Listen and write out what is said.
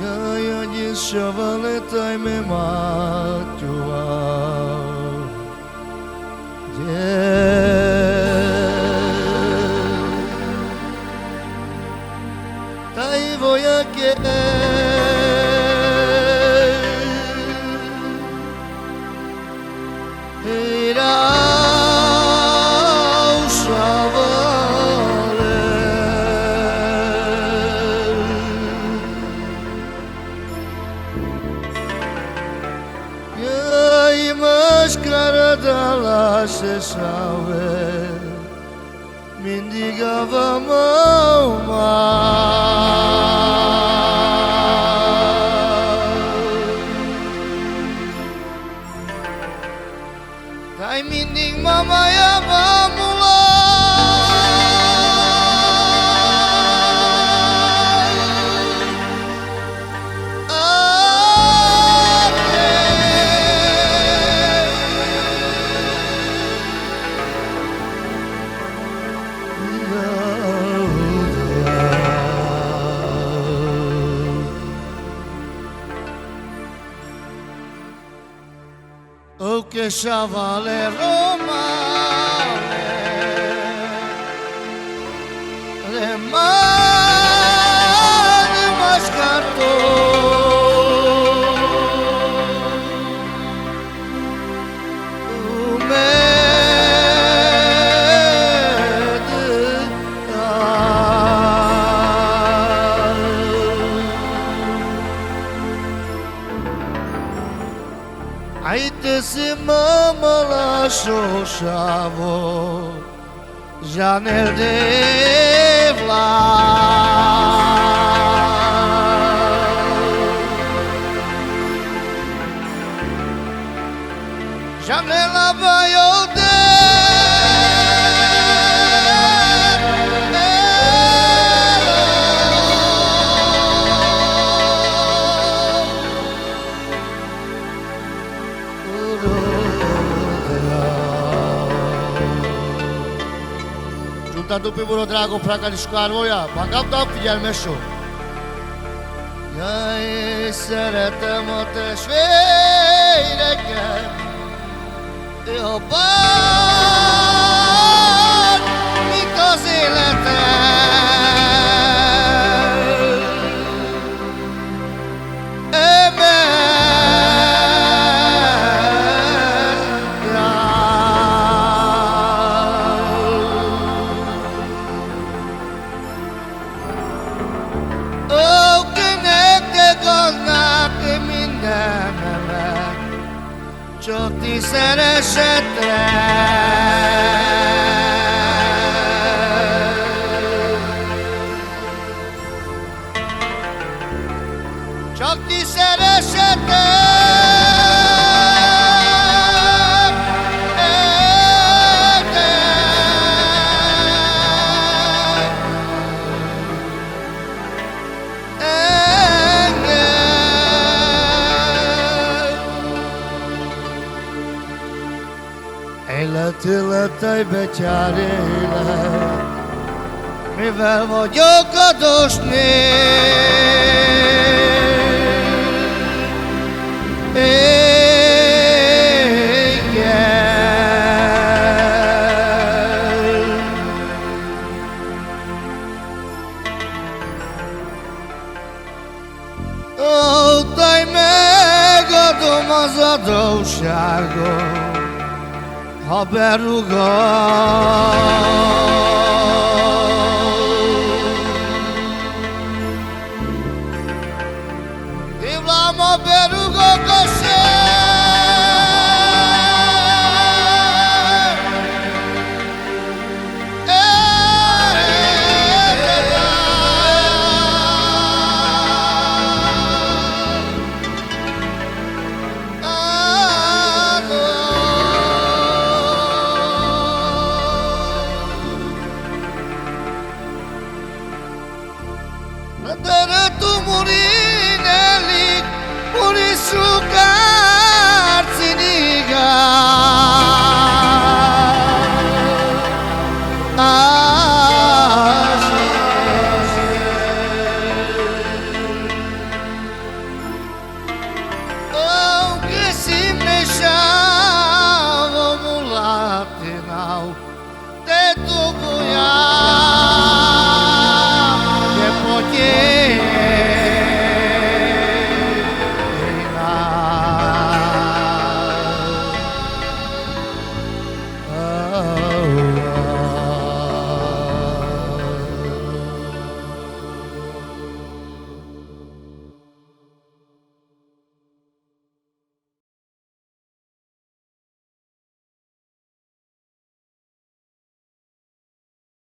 Я дешевле тай ме матюа Тай вояке se sabe mendigava uma Dai mendig mama ya vamula O che sciavale romane le mani mascato Aite se mama la shoshavo Janel devla Janela vaiode Junta după buro drago praca de școarvoia, bagam dau fiel meșo. Jai szeretem a testvéreket, jobban, mint az életem. Csak ti szeressetek Csak ti Életéletai betyárélek, mivel vagyok adós Ó, taj megadom az adósságot Ha berugod Divlám, ha berugok a Dar tu muri nelik, muri sukar siniga tugu